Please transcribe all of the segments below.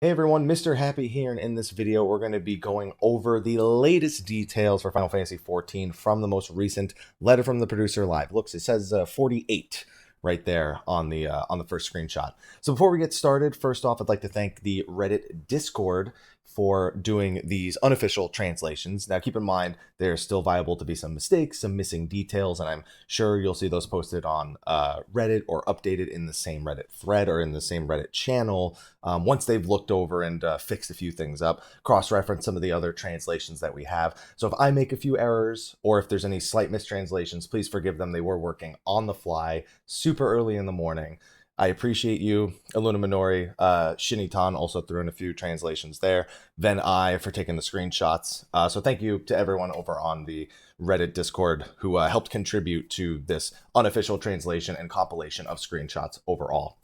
Hey everyone, Mr. Happy here, and in this video we're going to be going over the latest details for Final Fantasy XIV from the most recent letter from the producer live. Looks, it says 48 right there on the first screenshot. So before we get started, first off, I'd like to thank the Reddit Discord for doing these unofficial translations. Now keep in mind, there's still viable to be some mistakes, some missing details, and I'm sure you'll see those posted on Reddit or updated in the same Reddit thread or in the same Reddit channel once they've looked over and fixed a few things up, cross-reference some of the other translations that we have. So if I make a few errors or if there's any slight mistranslations, please forgive them. They were working on the fly super early in the morning. I appreciate you, Aluna Minori. Shinitan also threw in a few translations there. Then I for taking the screenshots. So thank you to everyone over on the Reddit Discord who helped contribute to this unofficial translation and compilation of screenshots overall.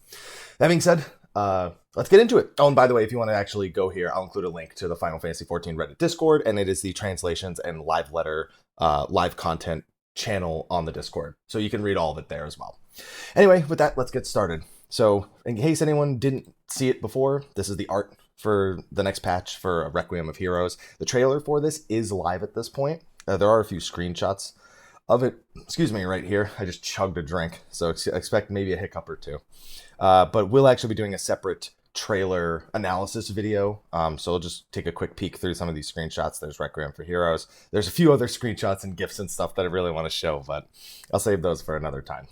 That being said, let's get into it. Oh, and by the way, if you want to actually go here, I'll include a link to the Final Fantasy XIV Reddit Discord, and it is the translations and live letter, live content channel on the Discord. So you can read all of it there as well. Anyway, with that, let's get started. So in case anyone didn't see it before, this is the art for the next patch for Requiem of Heroes. The trailer for this is live at this point. There are a few screenshots of it. Excuse me, right here. I just chugged a drink, so expect maybe a hiccup or two. But we'll actually be doing a separate trailer analysis video. So we'll just take a quick peek through some of these screenshots. There's Requiem for Heroes. There's a few other screenshots and GIFs and stuff that I really want to show, but I'll save those for another time.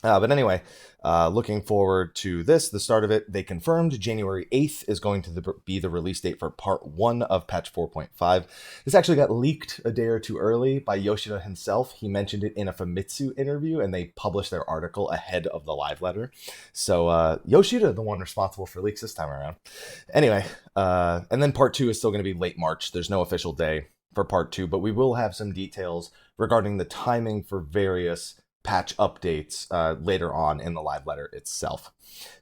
But anyway, looking forward to this, the start of it. They confirmed January 8th is going to be the release date for Part 1 of Patch 4.5. This actually got leaked a day or two early by Yoshida himself. He mentioned it in a Famitsu interview, and they published their article ahead of the live letter. So Yoshida, the one responsible for leaks this time around. Anyway, and then Part 2 is still going to be late March. There's no official day for Part 2, but we will have some details regarding the timing for various patch updates later on in the live letter itself.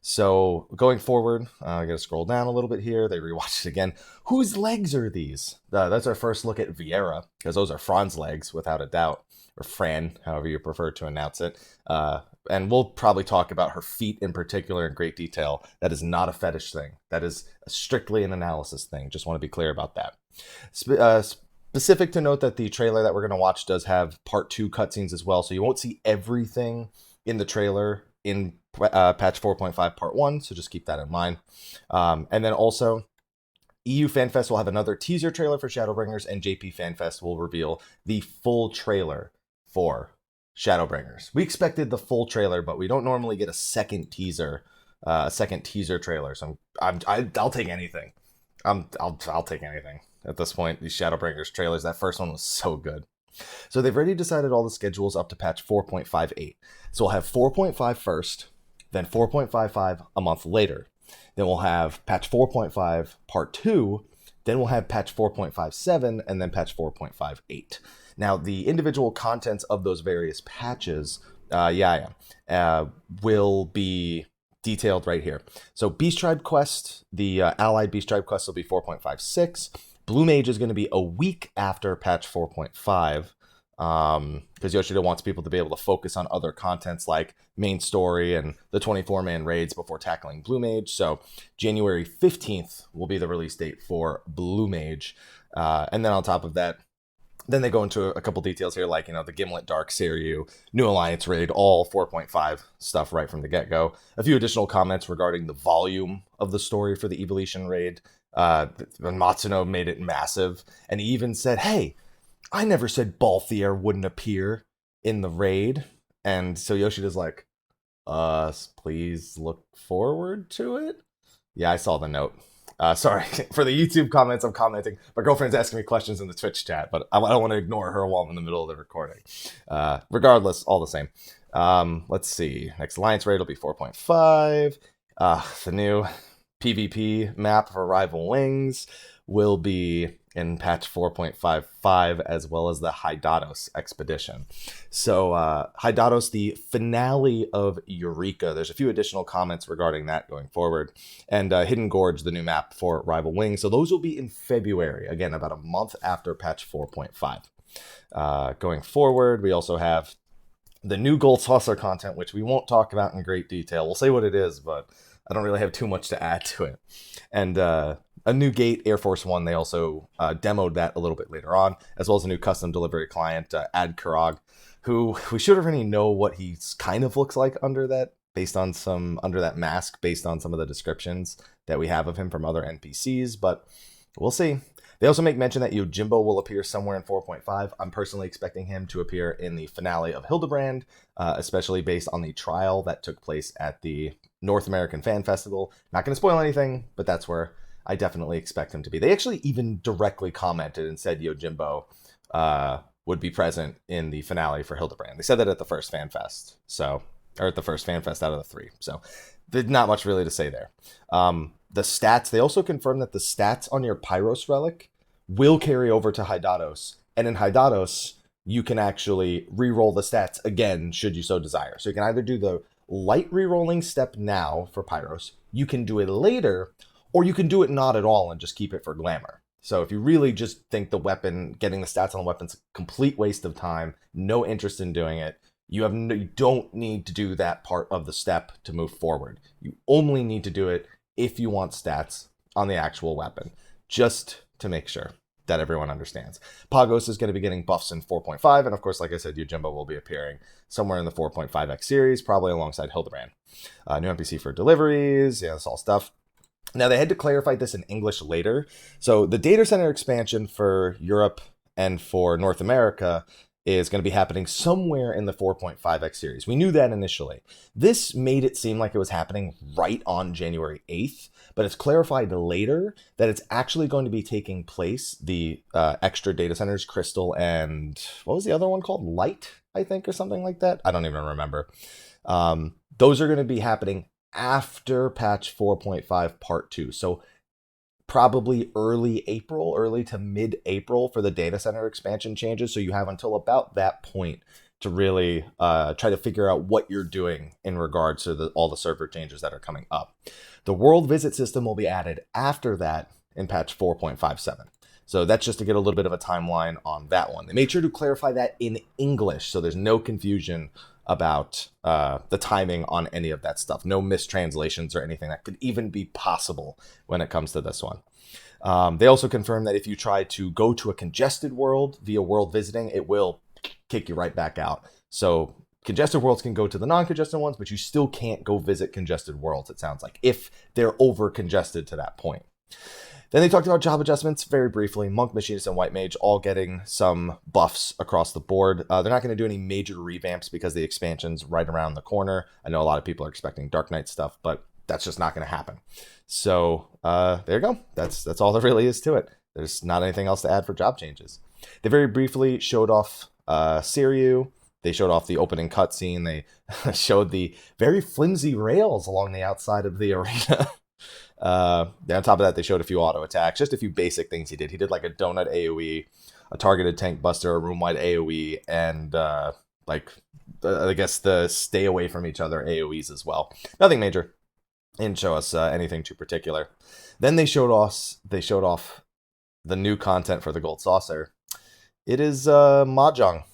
So going forward, I gotta scroll down a little bit here. They rewatched it again. Whose legs are these? That's our first look at Viera, because those are Fran's legs, without a doubt, or Fran, however you prefer to announce it. And we'll probably talk about her feet in particular in great detail. That is not a fetish thing. That is strictly an analysis thing. Just want to be clear about that. Specific to note that the trailer that we're going to watch does have Part 2 cutscenes as well, so you won't see everything in the trailer in Patch 4.5 Part 1, so just keep that in mind. And then also, EU FanFest will have another teaser trailer for Shadowbringers, and JP FanFest will reveal the full trailer for Shadowbringers. We expected the full trailer, but we don't normally get a second teaser trailer, so I'll take anything. I'll take anything. At this point, these Shadowbringers trailers, that first one was so good. So they've already decided all the schedules up to patch 4.58. So we'll have 4.5 first, then 4.55 a month later. Then we'll have patch 4.5 part 2, then we'll have patch 4.57, and then patch 4.58. Now, the individual contents of those various patches, will be detailed right here. So Beast Tribe Quest, the Allied Beast Tribe Quest will be 4.56. Blue Mage is going to be a week after patch 4.5 because Yoshida wants people to be able to focus on other contents like main story and the 24-man raids before tackling Blue Mage. So January 15th will be the release date for Blue Mage. And then on top of that, then they go into a couple details here, like, the Gimlet Dark Seiryu, New Alliance raid, all 4.5 stuff right from the get-go. A few additional comments regarding the volume of the story for the Evolution raid. Matsuno made it massive, and he even said, hey, I never said Balthier wouldn't appear in the raid. And so Yoshida's like, please look forward to it? Yeah, I saw the note. Sorry, for the YouTube comments, I'm commenting. My girlfriend's asking me questions in the Twitch chat, but I don't want to ignore her while I'm in the middle of the recording. Regardless, all the same. Let's see. Next Alliance raid will be 4.5. The new PvP map for Rival Wings will be in patch 4.55, as well as the Hydatos expedition. So Hydatos, the finale of Eureka. There's a few additional comments regarding that going forward. And Hidden Gorge, the new map for Rival Wings. So those will be in February, again, about a month after patch 4.5. Going forward, we also have the new Gold Saucer content, which we won't talk about in great detail. We'll say what it is, but I don't really have too much to add to it. And a new gate, Air Force One, they also demoed that a little bit later on, as well as a new custom delivery client, Ad Karag, who we should already know what he kind of looks like under that, under that mask, based on some of the descriptions that we have of him from other NPCs, but we'll see. They also make mention that Yojimbo will appear somewhere in 4.5. I'm personally expecting him to appear in the finale of Hildebrand, especially based on the trial that took place at the North American Fan Festival. Not going to spoil anything, but that's where I definitely expect him to be. They actually even directly commented and said Yojimbo would be present in the finale for Hildebrand. They said that at the first Fan Fest, or at the first Fan Fest out of the 3. So there's not much really to say there. The stats, they also confirmed that the stats on your Pyros relic will carry over to Hydatos. And in Hydatos, you can actually re-roll the stats again, should you so desire. So you can either do the light re-rolling step now for Pyros, you can do it later, or you can do it not at all and just keep it for glamour. So if you really just think the weapon, getting the stats on the weapon's a complete waste of time, no interest in doing it, you don't need to do that part of the step to move forward. You only need to do it if you want stats on the actual weapon, just to make sure that everyone understands. Pagos is going to be getting buffs in 4.5, and of course, like I said, Yojimbo will be appearing somewhere in the 4.5x series, probably alongside Hildebrand. New NPC for deliveries, yeah, that's all stuff. Now, they had to clarify this in English later. So the data center expansion for Europe and for North America is going to be happening somewhere in the 4.5x series. We knew that initially. This made it seem like it was happening right on January 8th, but it's clarified later that it's actually going to be taking place, the extra data centers, Crystal and what was the other one called? Light, I think, or something like that. I don't even remember. Those are going to be happening after patch 4.5 part 2. So probably early to mid-April for the data center expansion changes. So you have until about that point to really try to figure out what you're doing in regards to all the server changes that are coming up. The world visit system will be added after that in patch 4.57. So that's just to get a little bit of a timeline on that one. They made sure to clarify that in English, so there's no confusion about the timing on any of that stuff. No mistranslations or anything that could even be possible when it comes to this one. They also confirmed that if you try to go to a congested world via world visiting, it will kick you right back out. So congested worlds can go to the non-congested ones, but you still can't go visit congested worlds, it sounds like, if they're over-congested to that point. Then they talked about job adjustments very briefly. Monk, Machinist, and White Mage all getting some buffs across the board. They're not going to do any major revamps because the expansion's right around the corner. I know a lot of people are expecting Dark Knight stuff, but that's just not going to happen. So there you go. That's all there really is to it. There's not anything else to add for job changes. They very briefly showed off Siryu. They showed off the opening cutscene. They showed the very flimsy rails along the outside of the arena. On top of that, they showed a few auto attacks, just a few basic things he did. He did like a donut AoE, a targeted tank buster, a room-wide AoE, and I guess the stay away from each other AoEs as well. Nothing major. Didn't show us anything too particular. Then they showed off the new content for the Gold Saucer. It is Mahjong.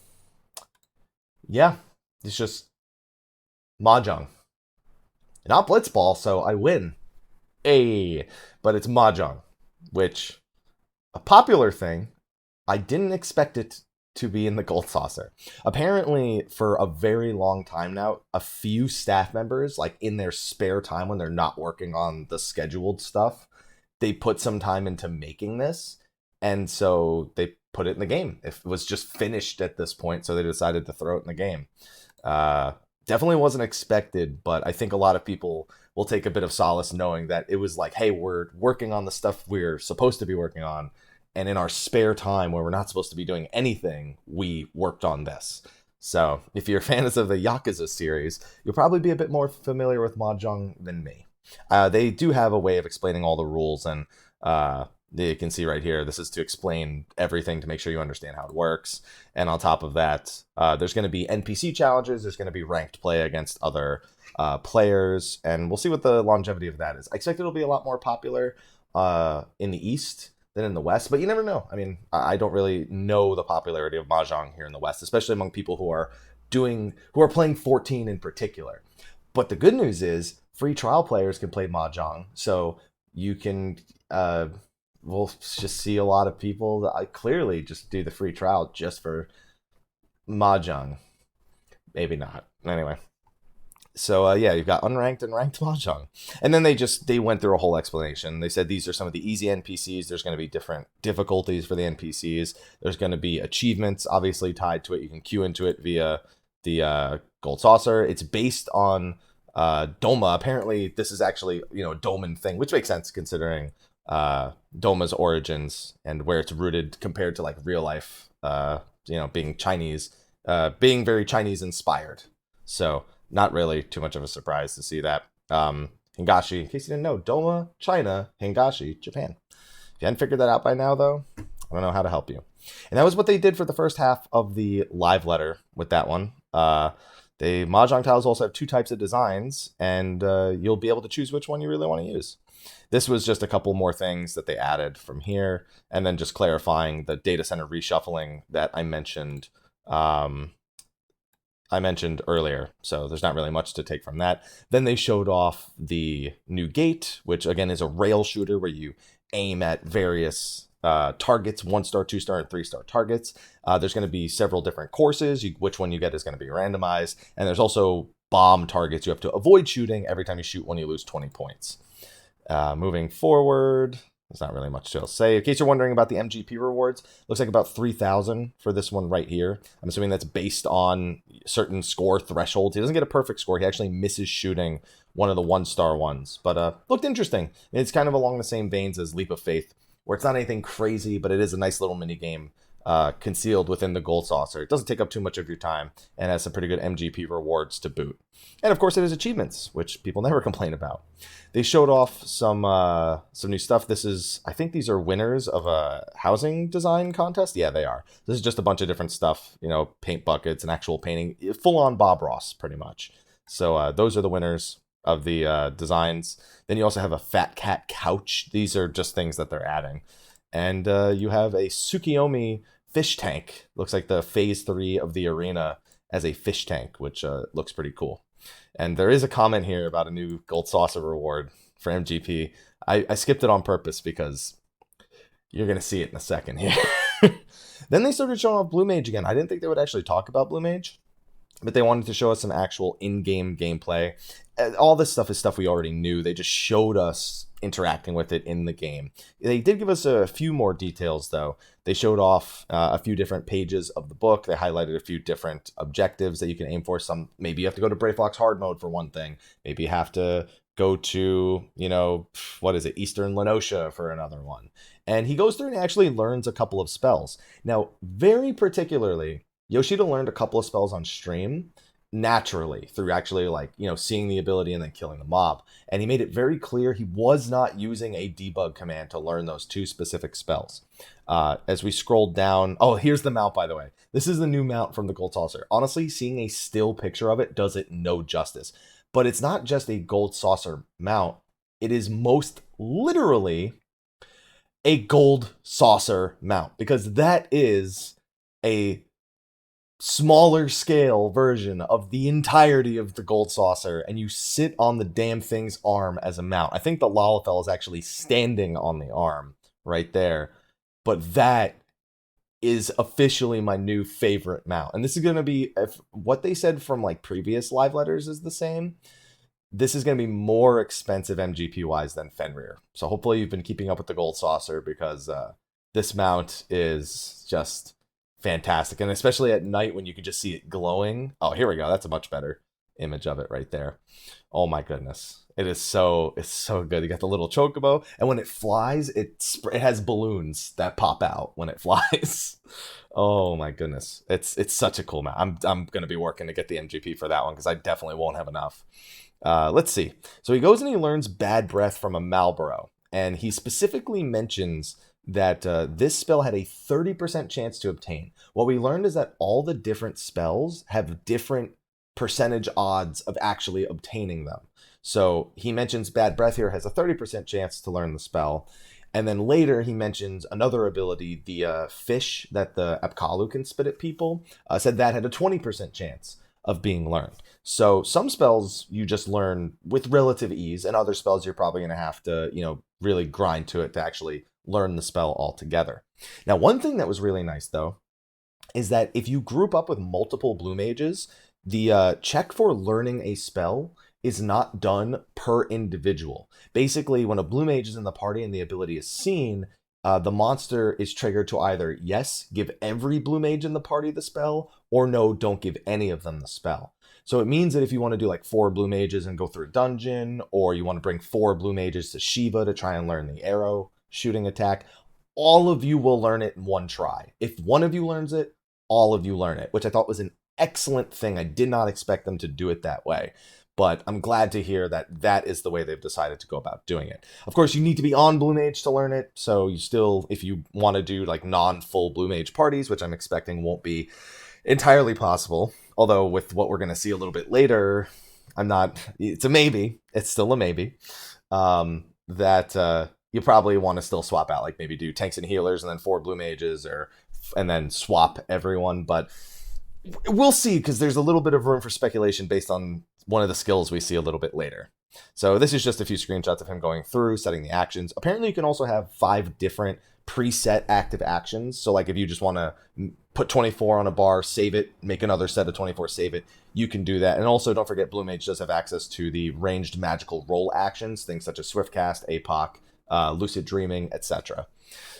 Yeah, it's just Mahjong. Not Blitzball, so I win. But it's Mahjong, which, a popular thing. I didn't expect it to be in the Gold Saucer. Apparently, for a very long time now, a few staff members, like in their spare time when they're not working on the scheduled stuff, they put some time into making this, and so they put it in the game. It was just finished at this point, so they decided to throw it in the game. Definitely wasn't expected, but I think a lot of people will take a bit of solace knowing that it was like, hey, we're working on the stuff we're supposed to be working on, and in our spare time where we're not supposed to be doing anything, we worked on this. So if you're fans of the Yakuza series, you'll probably be a bit more familiar with Mahjong than me. They do have a way of explaining all the rules, and you can see right here, this is to explain everything to make sure you understand how it works. And on top of that, there's going to be NPC challenges. There's going to be ranked play against other players. And we'll see what the longevity of that is. I expect it'll be a lot more popular in the East than in the West. But you never know. I mean, I don't really know the popularity of Mahjong here in the West, especially among people who are playing 14 in particular. But the good news is, free trial players can play Mahjong. So you can, we'll just see a lot of people that I clearly just do the free trial just for Mahjong. Maybe not. Anyway. So yeah, you've got unranked and ranked Mahjong, and then they went through a whole explanation. They said these are some of the easy NPCs. There's going to be different difficulties for the NPCs. There's going to be achievements, obviously tied to it. You can queue into it via the gold saucer. It's based on Doma. Apparently, this is actually a Doman thing, which makes sense considering Doma's origins and where it's rooted compared to like real life. Being Chinese, being very Chinese inspired. So. Not really too much of a surprise to see that. Hingashi, in case you didn't know, Doma, China, Hingashi, Japan. If you hadn't figured that out by now, though, I don't know how to help you. And that was what they did for the first half of the live letter with that one. The Mahjong Tiles also have two types of designs, and you'll be able to choose which one you really want to use. This was just a couple more things that they added from here, and then just clarifying the data center reshuffling that I mentioned earlier, so there's not really much to take from that. Then they showed off the new gate, which again is a rail shooter where you aim at various targets, 1-star, 2-star, and 3-star targets. There's going to be several different courses. Which one you get is going to be randomized. And there's also bomb targets you have to avoid shooting. Every time you shoot one, you lose 20 points. Moving forward, there's not really much to say. In case you're wondering about the Mgp rewards, looks like about 3,000 for this one right here. I'm assuming that's based on certain score thresholds. He doesn't get a perfect score. He actually misses shooting one of the 1-star ones. But looked interesting. It's kind of along the same veins as Leap of Faith, where it's not anything crazy, but it is a nice little mini game concealed within the gold saucer. It doesn't take up too much of your time and has some pretty good Mgp rewards to boot. And of course, it has achievements, which people never complain about. They showed off some new stuff. I think these are winners of a housing design contest. Yeah, they are. This is just a bunch of different stuff, paint buckets and actual painting, full on Bob Ross, pretty much. So those are the winners of the designs. Then you also have a Fat Cat couch. These are just things that they're adding. And you have a Tsukiyomi fish tank. Looks like the phase 3 of the arena as a fish tank, which looks pretty cool. And there is a comment here about a new gold saucer reward for MGP. I skipped it on purpose because you're going to see it in a second here. Then they started showing off Blue Mage again. I didn't think they would actually talk about Blue Mage, but they wanted to show us some actual in-game gameplay. All this stuff is stuff we already knew. They just showed us interacting with it in the game. They did give us a few more details, though. They showed off a few different pages of the book. They highlighted a few different objectives that you can aim for. Some, maybe you have to go to Brayflox hard mode for one thing. Maybe you have to go to, Eastern Lenosha for another one. And he goes through and actually learns a couple of spells. Now, very particularly, Yoshida learned a couple of spells on stream naturally through actually seeing the ability and then killing the mob. And he made it very clear he was not using a debug command to learn those two specific spells. As we scrolled down, here's the mount, by the way. This is the new mount from the Gold Saucer. Honestly, seeing a still picture of it does it no justice. But it's not just a Gold Saucer mount. It is most literally a Gold Saucer mount, because that is a smaller scale version of the entirety of the Gold Saucer, and you sit on the damn thing's arm as a mount. I think the Lalafell is actually standing on the arm right there, but that is officially my new favorite mount. And this is going to be, if what they said from previous live letters is the same, this is going to be more expensive MGP wise than Fenrir. So hopefully you've been keeping up with the Gold Saucer, because this mount is just fantastic. And especially at night when you can just see it glowing. Oh, here we go. That's a much better image of it right there. Oh my goodness. It's so good. You got the little chocobo, and when it flies, it has balloons that pop out when it flies. Oh my goodness. It's such a cool mount. I'm going to be working to get the MGP for that one, because I definitely won't have enough. Let's see. So he goes and he learns Bad Breath from a Malboro, and he specifically mentions that this spell had a 30% chance to obtain. What we learned is that all the different spells have different percentage odds of actually obtaining them. So he mentions Bad Breath here has a 30% chance to learn the spell. And then later he mentions another ability, the fish that the Apkalu can spit at people, said that had a 20% chance of being learned. So some spells you just learn with relative ease, and other spells you're probably going to have to, really grind to it to actually learn the spell altogether. Now, one thing that was really nice, though, is that if you group up with multiple blue mages, the check for learning a spell is not done per individual. Basically, when a blue mage is in the party and the ability is seen, the monster is triggered to either, yes, give every blue mage in the party the spell, or no, don't give any of them the spell. So it means that if you want to do like 4 blue mages and go through a dungeon, or you want to bring 4 blue mages to Shiva to try and learn the arrow shooting attack, all of you will learn it in one try. If one of you learns it, all of you learn it, which I thought was an excellent thing. I did not expect them to do it that way, but I'm glad to hear that that is the way they've decided to go about doing it. Of course, you need to be on Blue Mage to learn it, so you still, if you want to do like non-full Blue Mage parties, which I'm expecting won't be entirely possible, although with what we're going to see a little bit later, it's a maybe, it's still a maybe, that you probably want to still swap out, like maybe do tanks and healers and then 4 Blue Mages, and then swap everyone, but we'll see, because there's a little bit of room for speculation based on one of the skills we see a little bit later. So this is just a few screenshots of him going through, setting the actions. Apparently you can also have 5 different preset active actions. So like if you just want to put 24 on a bar, save it, make another set of 24, save it, you can do that. And also don't forget Blue Mage does have access to the ranged magical roll actions, things such as Swift Cast, APOC, Lucid Dreaming, etc.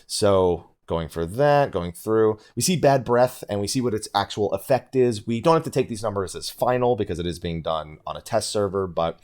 So going for that, going through, we see Bad Breath and we see what its actual effect is. We don't have to take these numbers as final because it is being done on a test server, but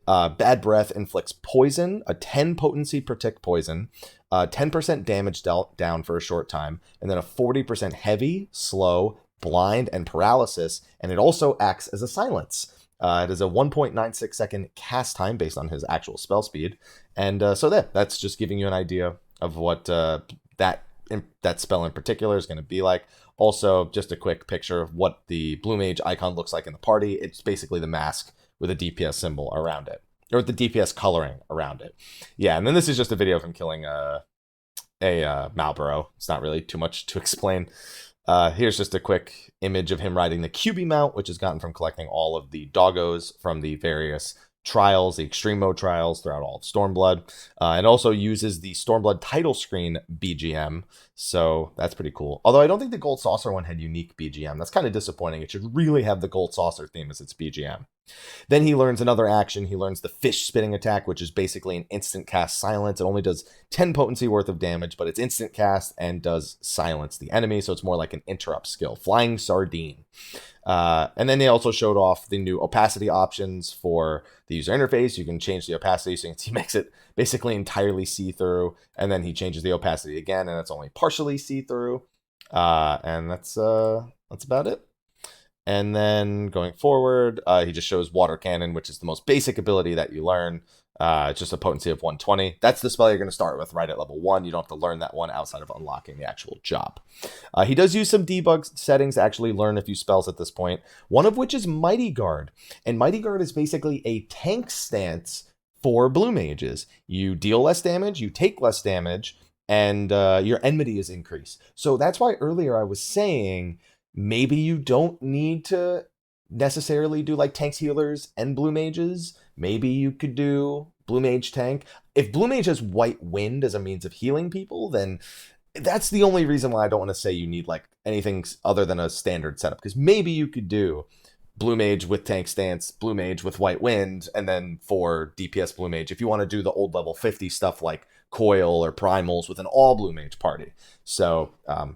Bad Breath inflicts poison, a 10 potency per tick poison, 10% damage dealt down for a short time, and then a 40% heavy, slow, blind, and paralysis, and it also acts as a silence. It is a 1.96 second cast time based on his actual spell speed, and so that's just giving you an idea of what that spell in particular is going to be like. Also, just a quick picture of what the Blue Mage icon looks like in the party. It's basically the mask with a DPS symbol around it, or the DPS coloring around it. Yeah, and then this is just a video of him killing a Malboro. It's not really too much to explain. Here's just a quick image of him riding the QB mount, which is gotten from collecting all of the doggos from the various trials, the extreme mode trials throughout all of Stormblood, and also uses the Stormblood title screen BGM, so that's pretty cool. Although I don't think the Gold Saucer one had unique BGM. That's kind of disappointing. It should really have the Gold Saucer theme as its BGM. Then he learns another action. He learns the fish spitting attack, which is basically an instant cast silence. It only does 10 potency worth of damage, but it's instant cast and does silence the enemy, so it's more like an interrupt skill. Flying Sardine. And then they also showed off the new opacity options for the user interface. You can change the opacity, so he makes it basically entirely see-through, and then he changes the opacity again, and it's only partially see-through. And that's about it. And then going forward, he just shows Water Cannon, which is the most basic ability that you learn. It's just a potency of 120. That's the spell you're going to start with right at level 1. You don't have to learn that one outside of unlocking the actual job. He does use some debug settings to actually learn a few spells at this point, one of which is Mighty Guard. And Mighty Guard is basically a tank stance for Blue Mages. You deal less damage, you take less damage, and your enmity is increased. So that's why earlier I was saying maybe you don't need to necessarily do like tanks, healers, and Blue Mages. Maybe you could do Blue Mage tank. If Blue Mage has White Wind as a means of healing people, then that's the only reason why I don't want to say you need like anything other than a standard setup. Because maybe you could do Blue Mage with tank stance, Blue Mage with White Wind, and then for DPS Blue Mage, if you want to do the old level 50 stuff like Coil or Primals with an all Blue Mage party. So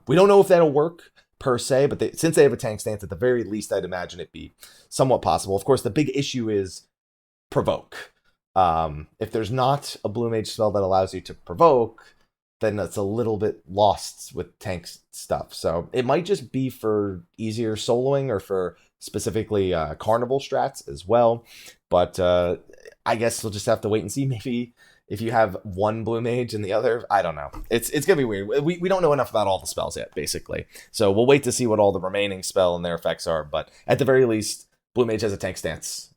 we don't know if that'll work per se, but since they have a tank stance, at the very least, I'd imagine it be somewhat possible. Of course, the big issue is provoke. If there's not a Blue Mage spell that allows you to provoke, then it's a little bit lost with tank stuff. So it might just be for easier soloing or for specifically carnival strats as well. But I guess we'll just have to wait and see. Maybe if you have one Blue Mage and the other, I don't know. It's going to be weird. We don't know enough about all the spells yet, basically. So we'll wait to see what all the remaining spell and their effects are. But at the very least, Blue Mage has a tank stance.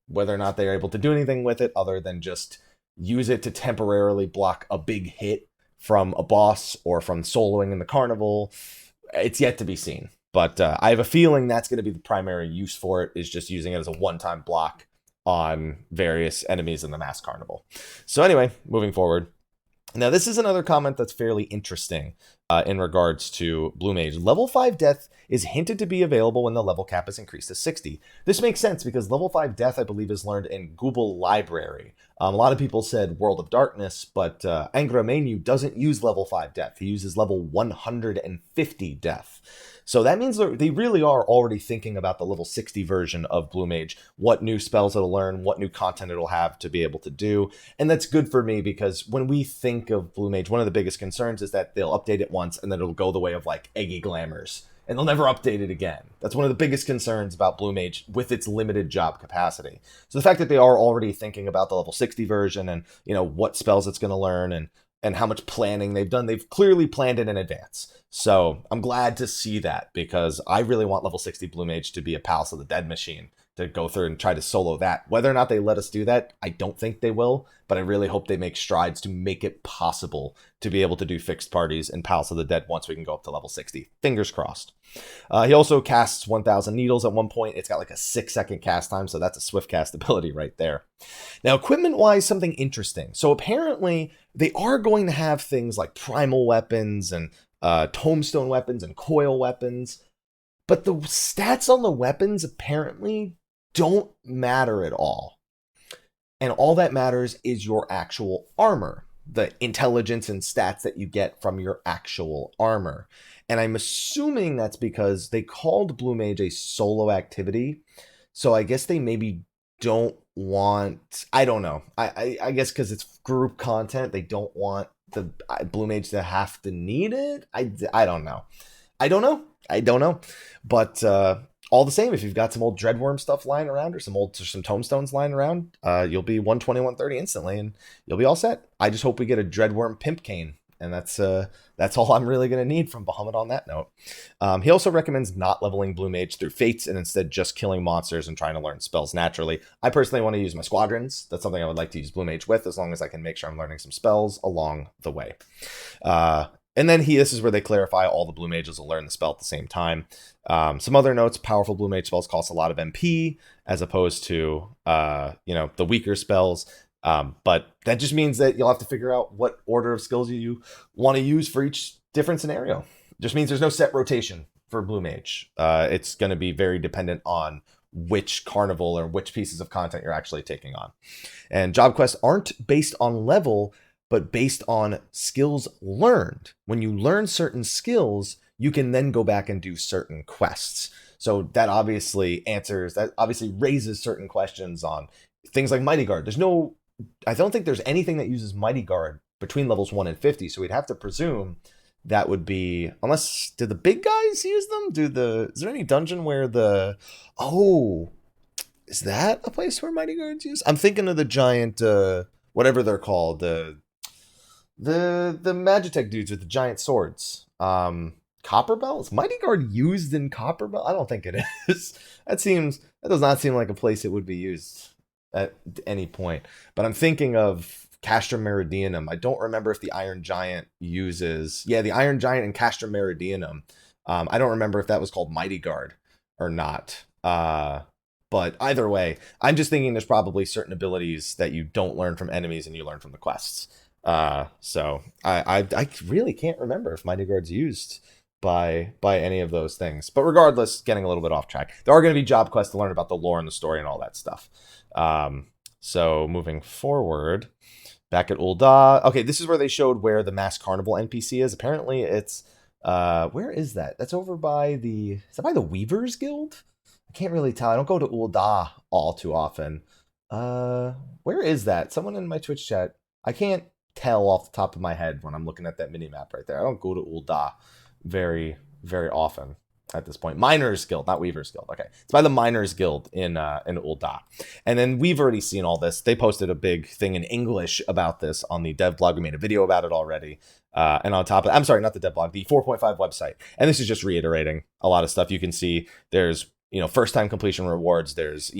Whether or not they're able to do anything with it other than just use it to temporarily block a big hit from a boss or from soloing in the carnival, it's yet to be seen. But I have a feeling that's going to be the primary use for it, is just using it as a one-time block on various enemies in the Masked Carnival. So anyway, moving forward. Now, this is another comment that's fairly interesting in regards to Blue Mage. Level 5 Death is hinted to be available when the level cap is increased to 60. This makes sense because level 5 Death, I believe, is learned in Google Library. A lot of people said World of Darkness, but Angra Mainyu doesn't use level 5 Death. He uses level 150 Death. So that means they really are already thinking about the level 60 version of Blue Mage, what new spells it'll learn, what new content it'll have to be able to do. And that's good for me because when we think of Blue Mage, one of the biggest concerns is that they'll update it once and then it'll go the way of like Eggy Glamours. And they'll never update it again. That's one of the biggest concerns about Blue Mage with its limited job capacity. So the fact that they are already thinking about the level 60 version and, you know, what spells it's going to learn and how much planning they've done, they've clearly planned it in advance. So I'm glad to see that because I really want level 60 Blue Mage to be a Palace of the Dead machine, to go through and try to solo that. Whether or not they let us do that, I don't think they will, but I really hope they make strides to make it possible to be able to do fixed parties in Palace of the Dead once we can go up to level 60. Fingers crossed. He also casts 1,000 Needles at one point. It's got like a 6-second cast time, so that's a swift cast ability right there. Now, equipment-wise, something interesting. So apparently, they are going to have things like primal weapons and tombstone weapons and coil weapons, but the stats on the weapons apparently don't matter at all. And all that matters is your actual armor, the intelligence and stats that you get from your actual armor. And I'm assuming that's because they called Blue Mage a solo activity. So I guess they maybe don't want, I don't know. I guess because it's group content, they don't want the Blue Mage to have to need it. I don't know. I don't know. But all the same, if you've got some old Dreadworm stuff lying around or some Tombstones lying around, you'll be 120, 130 instantly, and you'll be all set. I just hope we get a Dreadworm Pimp Cane, and that's all I'm really going to need from Bahamut on that note. He also recommends not leveling Blue Mage through Fates and instead just killing monsters and trying to learn spells naturally. I personally want to use my Squadrons. That's something I would like to use Blue Mage with, as long as I can make sure I'm learning some spells along the way. And then this is where they clarify all the Blue Mages will learn the spell at the same time. Some other notes: powerful Blue Mage spells cost a lot of MP as opposed to the weaker spells. But that just means that you'll have to figure out what order of skills you want to use for each different scenario. It just means there's no set rotation for Blue Mage. It's going to be very dependent on which carnival or which pieces of content you're actually taking on. And job quests aren't based on level, but based on skills learned. When you learn certain skills, you can then go back and do certain quests. So that obviously raises certain questions on things like Mighty Guard. I don't think there's anything that uses Mighty Guard between levels 1 and 50, so we'd have to presume that would be, unless, do the big guys use them? Is there any dungeon where is that a place where Mighty Guards use? I'm thinking of the giant, whatever they're called, the Magitech dudes with the giant swords. Copperbell? Is Mighty Guard used in Copperbell? I don't think it is. That does not seem like a place it would be used at any point. But I'm thinking of Castrum Meridianum. I don't remember if the Iron Giant uses... Yeah, the Iron Giant and Castrum Meridianum. I don't remember if that was called Mighty Guard or not. But either way, I'm just thinking there's probably certain abilities that you don't learn from enemies and you learn from the quests. So I really can't remember if Mighty Guard's used by any of those things. But regardless, getting a little bit off track. There are going to be job quests to learn about the lore and the story and all that stuff. So moving forward, back at Ul'dah. Okay, this is where they showed where the Masked Carnival NPC is. Apparently it's, where is that? That's over by is that by the Weavers Guild? I can't really tell. I don't go to Ul'dah all too often. Where is that? Someone in my Twitch chat. I can't tell off the top of my head when I'm looking at that mini map right there. I don't go to Ul'dah very, very often at this point. Miners Guild, not Weavers Guild. Okay, it's by the Miners Guild in Ul'dah. And then we've already seen all this. They posted a big thing in English about this on the dev blog. We made a video about it already. And on top of, I'm sorry, not the dev blog, the 4.5 website. And this is just reiterating a lot of stuff. You can see there's first time completion rewards. There's,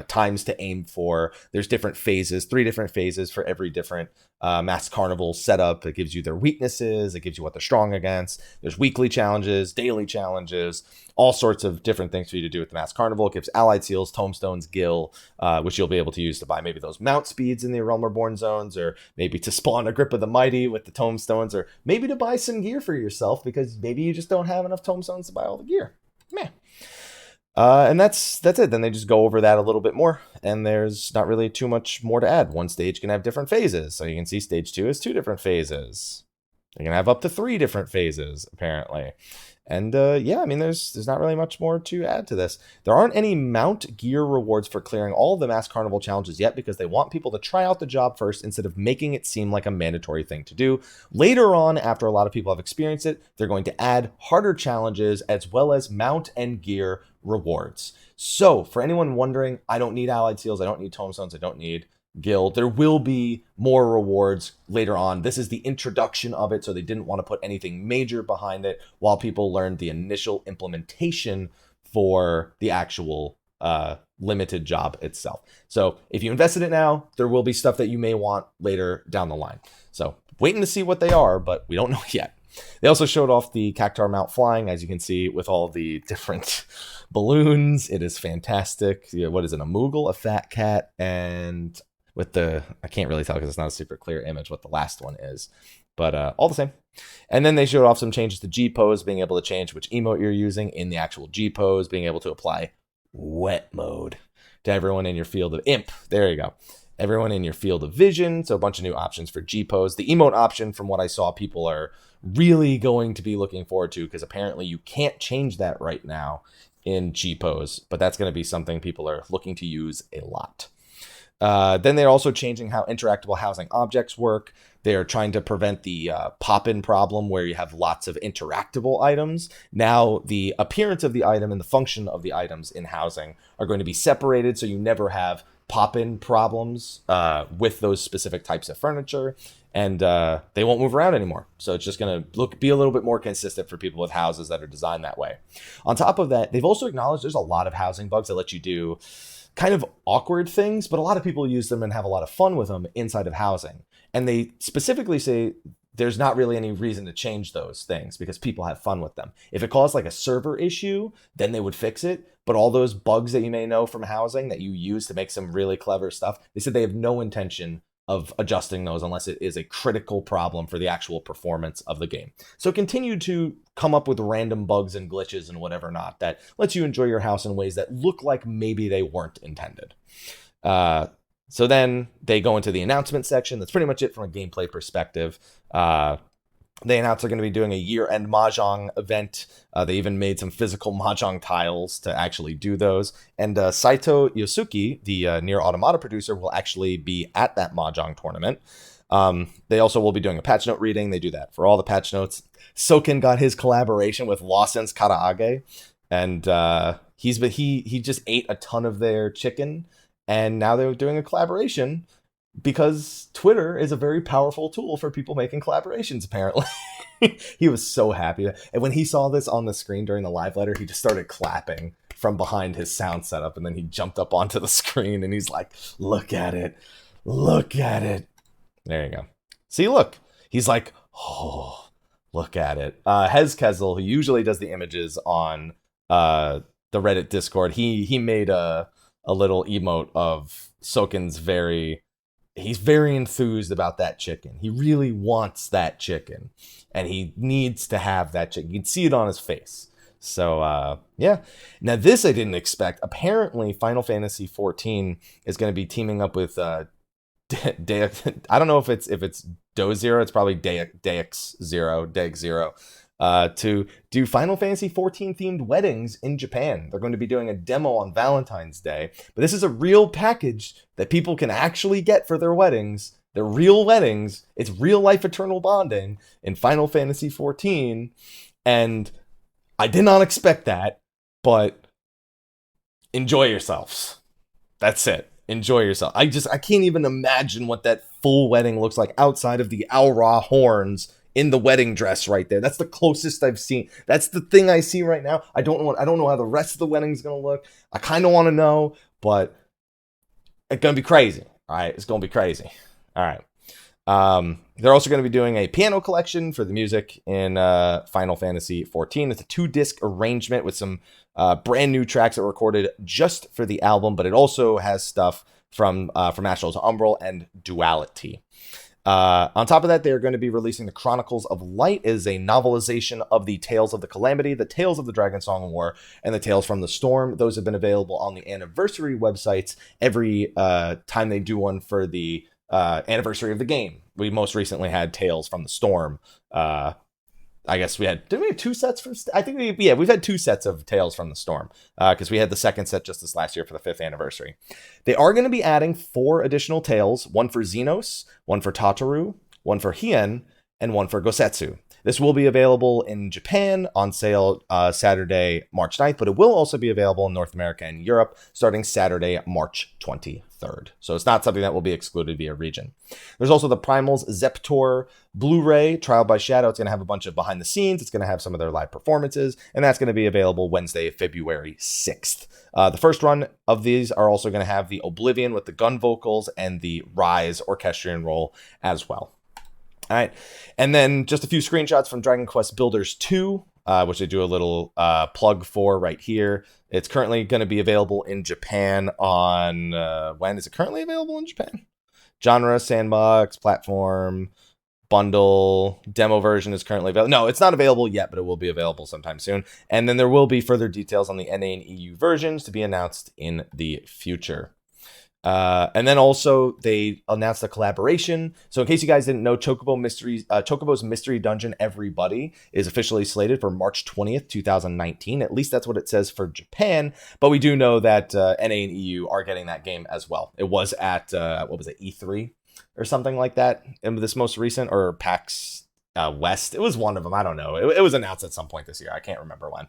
times to aim for. There's different phases, 3 different phases for every different Masked Carnival setup. It gives you their weaknesses. It gives you what they're strong against. There's weekly challenges, daily challenges, all sorts of different things for you to do with the Masked Carnival. It gives allied seals, tomestones, gil, which you'll be able to use to buy maybe those mount speeds in the Realm Reborn zones, or maybe to spawn a Grip of the Mighty with the tomestones, or maybe to buy some gear for yourself because maybe you just don't have enough tomestones to buy all the gear. Meh. And that's it. Then they just go over that a little bit more, and there's not really too much more to add. One stage can have different phases, so you can see stage 2 is 2 different phases. You can have up to 3 different phases, apparently. And yeah, I mean, there's not really much more to add to this. There aren't any mount gear rewards for clearing all of the Masked Carnival challenges yet, because they want people to try out the job first instead of making it seem like a mandatory thing to do. Later on, after a lot of people have experienced it, they're going to add harder challenges as well as mount and gear rewards. So for anyone wondering, I don't need allied seals, I don't need tomestones, I don't need guild, there will be more rewards later on. This is the introduction of it, so they didn't want to put anything major behind it while people learned the initial implementation for the actual limited job itself. So if you invested it now, there will be stuff that you may want later down the line. So waiting to see what they are, but we don't know yet. They also showed off the Cactuar mount flying, as you can see, with all the different balloons. It is fantastic. What is it, a Moogle, a fat cat, and with the, I can't really tell because it's not a super clear image what the last one is, but all the same. And then they showed off some changes to G-pose, being able to change which emote you're using in the actual G-pose, being able to apply wet mode to everyone in your field of imp. There you go. Everyone in your field of vision. So a bunch of new options for G-pose. The emote option, from what I saw, people are really going to be looking forward to, because apparently you can't change that right now in G-pose, but that's going to be something people are looking to use a lot. Then they're also changing how interactable housing objects work. They are trying to prevent the pop-in problem where you have lots of interactable items. Now the appearance of the item and the function of the items in housing are going to be separated, so you never have pop-in problems with those specific types of furniture, and they won't move around anymore. So it's just going to be a little bit more consistent for people with houses that are designed that way. On top of that, they've also acknowledged there's a lot of housing bugs that let you do kind of awkward things, but a lot of people use them and have a lot of fun with them inside of housing. And they specifically say there's not really any reason to change those things because people have fun with them. If it caused like a server issue, then they would fix it. But all those bugs that you may know from housing that you use to make some really clever stuff, they said they have no intention of adjusting those unless it is a critical problem for the actual performance of the game. So continue to come up with random bugs and glitches and whatever not that lets you enjoy your house in ways that look like maybe they weren't intended. So then they go into the announcement section. That's pretty much it from a gameplay perspective. They announced they're going to be doing a year-end Mahjong event. They even made some physical Mahjong tiles to actually do those. And Saito Yosuke, the Nier Automata producer, will actually be at that Mahjong tournament. They also will be doing a patch note reading. They do that for all the patch notes. Soken got his collaboration with Lawson's Karaage, and he just ate a ton of their chicken, and now they're doing a collaboration because Twitter is a very powerful tool for people making collaborations, apparently. He was so happy. And when he saw this on the screen during the live letter, he just started clapping from behind his sound setup, and then he jumped up onto the screen, and he's like, look at it. Look at it. There you go. See, look. He's like, oh, look at it. Hez Kezel, who usually does the images on the Reddit Discord, he made a little emote of Soken's he's very enthused about that chicken. He really wants that chicken, and he needs to have that chicken. You can see it on his face. So, yeah. Now, this I didn't expect. Apparently, Final Fantasy XIV is going to be teaming up with I don't know if it's DoZero. It's probably Dex Zero, to do Final Fantasy XIV themed weddings in Japan. They're going to be doing a demo on Valentine's Day, but this is a real package that people can actually get for their weddings. They're real weddings. It's real life eternal bonding in Final Fantasy XIV, and I did not expect that, but enjoy yourselves. That's it. Enjoy yourself. I can't even imagine what that full wedding looks like outside of the Aura horns in the wedding dress right there. That's the closest I've seen. That's the thing I see right now. I don't know how the rest of the wedding's gonna look. I kind of want to know, but it's gonna be crazy. All right, it's gonna be crazy. All right. They're also going to be doing a piano collection for the music in Final Fantasy XIV. It's a 2-disc arrangement with some brand new tracks that were recorded just for the album, but it also has stuff from Astro's Umbral and Duality. On top of that, they're going to be releasing the Chronicles of Light as a novelization of the Tales of the Calamity, the Tales of the Dragon Song War, and the Tales from the Storm. Those have been available on the anniversary websites every time they do one for the anniversary of the game. We most recently had Tales from the Storm. I guess we had, did we have 2 sets for, I think we've had 2 sets of Tales from the Storm, because we had the second set just this last year for the 5th anniversary. They are going to be adding 4 additional Tales, one for Xenos, one for Tataru, one for Hien, and one for Gosetsu. This will be available in Japan on sale Saturday, March 9th, but it will also be available in North America and Europe starting Saturday, March 23rd. So it's not something that will be excluded via region. There's also the Primals Zeptor Blu-ray, Trial by Shadow. It's going to have a bunch of behind the scenes. It's going to have some of their live performances, and that's going to be available Wednesday, February 6th. The first run of these are also going to have the Oblivion with the gun vocals and the Rise orchestrion roll as well. All right, and then just a few screenshots from Dragon Quest Builders 2, which they do a little plug for right here. It's currently going to be available in Japan on, when is it currently available in Japan? Genre, Sandbox, Platform, Bundle, demo version is currently available. No, it's not available yet, but it will be available sometime soon. And then there will be further details on the NA and EU versions to be announced in the future. And then also they announced a collaboration. So in case you guys didn't know, Chocobo's Mystery Dungeon Everybody is officially slated for March 20th, 2019. At least that's what it says for Japan. But we do know that NA and EU are getting that game as well. It was at, what was it, E3 or something like that in this most recent, or PAX West. It was one of them. I don't know. It was announced at some point this year. I can't remember when.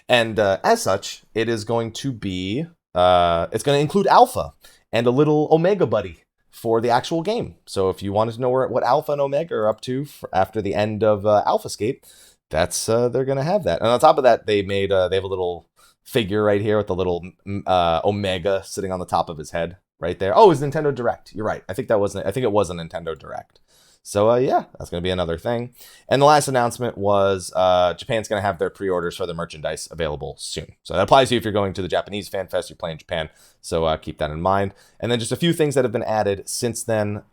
And as such, it is going to be, it's going to include Alpha and a little Omega buddy for the actual game. So if you wanted to know what Alpha and Omega are up to after the end of AlphaScape, that's they're gonna have that. And on top of that, they have a little figure right here with the little Omega sitting on the top of his head right there. Oh, it's Nintendo Direct. You're right. I think it was a Nintendo Direct. So yeah, that's going to be another thing. And the last announcement was Japan's going to have their pre-orders for the merchandise available soon. So that applies to you if you're going to the Japanese Fan Fest, you're playing Japan. So keep that in mind. And then just a few things that have been added since then.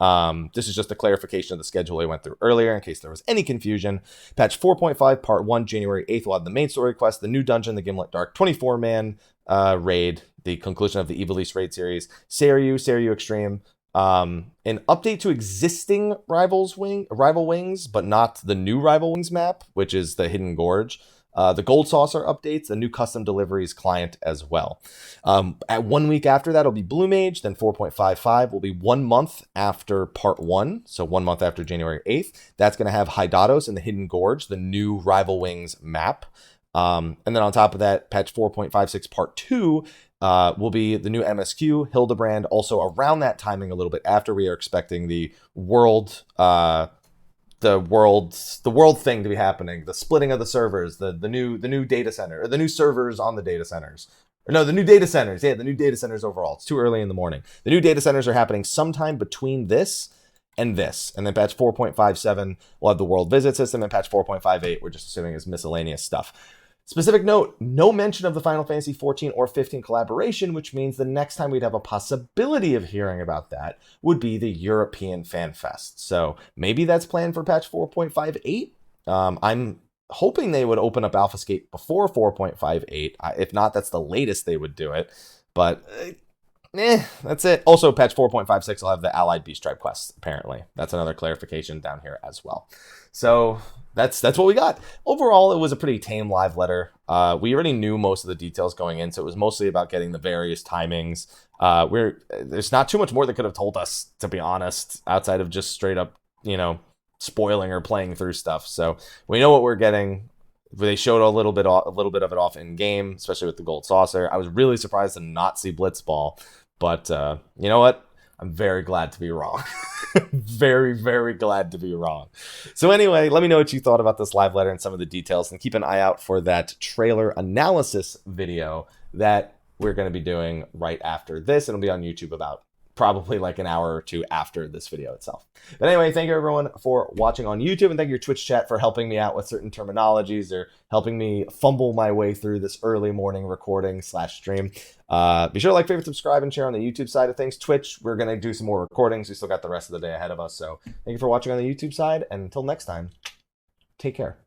This is just a clarification of the schedule I went through earlier in case there was any confusion. Patch 4.5, Part 1, January 8th, will have the main story quest, the new dungeon, the Gimlet Dark 24-man raid, the conclusion of the Evil East raid series, Seiryu Extreme, an update to existing Rival Wings, but not the new Rival Wings map, which is the Hidden Gorge. The Gold Saucer updates, the new custom deliveries client as well. At 1 week after that, it'll be Blue Mage. Then 4.55 will be 1 month after Part 1, so 1 month after January 8th. That's going to have Hydatos and the Hidden Gorge, the new Rival Wings map. And then on top of that, patch 4.56 Part 2 will be the new MSQ, Hildebrand. Also around that timing, a little bit after, we are expecting the world thing to be happening, the splitting of the servers, the new data center, or the new servers on the data centers. Or no, the new data centers. Yeah, the new data centers overall. It's too early in the morning. The new data centers are happening sometime between this. And then patch 4.57 will have the world visit system, and patch 4.58 we're just assuming is miscellaneous stuff. Specific note, no mention of the Final Fantasy 14 or 15 collaboration, which means the next time we'd have a possibility of hearing about that would be the European Fan Fest. So maybe that's planned for patch 4.58. I'm hoping they would open up AlphaScape before 4.58. If not, that's the latest they would do it. But that's it. Also, patch 4.56 will have the Allied Beast Tribe quest, apparently. That's another clarification down here as well. So that's what we got. Overall, it was a pretty tame live letter. We already knew most of the details going in, so it was mostly about getting the various timings. There's not too much more they could have told us, to be honest, outside of just straight up, spoiling or playing through stuff. So we know what we're getting. They showed a little bit of it off in game, especially with the Gold Saucer. I was really surprised to not see Blitzball, but you know what? I'm very glad to be wrong. Very, very glad to be wrong. So anyway, let me know what you thought about this live letter and some of the details, and keep an eye out for that trailer analysis video that we're going to be doing right after this. It'll be on YouTube about probably like an hour or two after this video itself. But anyway, thank you everyone for watching on YouTube, and thank you Twitch chat for helping me out with certain terminologies or helping me fumble my way through this early morning recording / stream. Be sure to like, favorite, subscribe, and share on the YouTube side of things. Twitch, we're going to do some more recordings. We still got the rest of the day ahead of us. So thank you for watching on the YouTube side, and until next time, take care.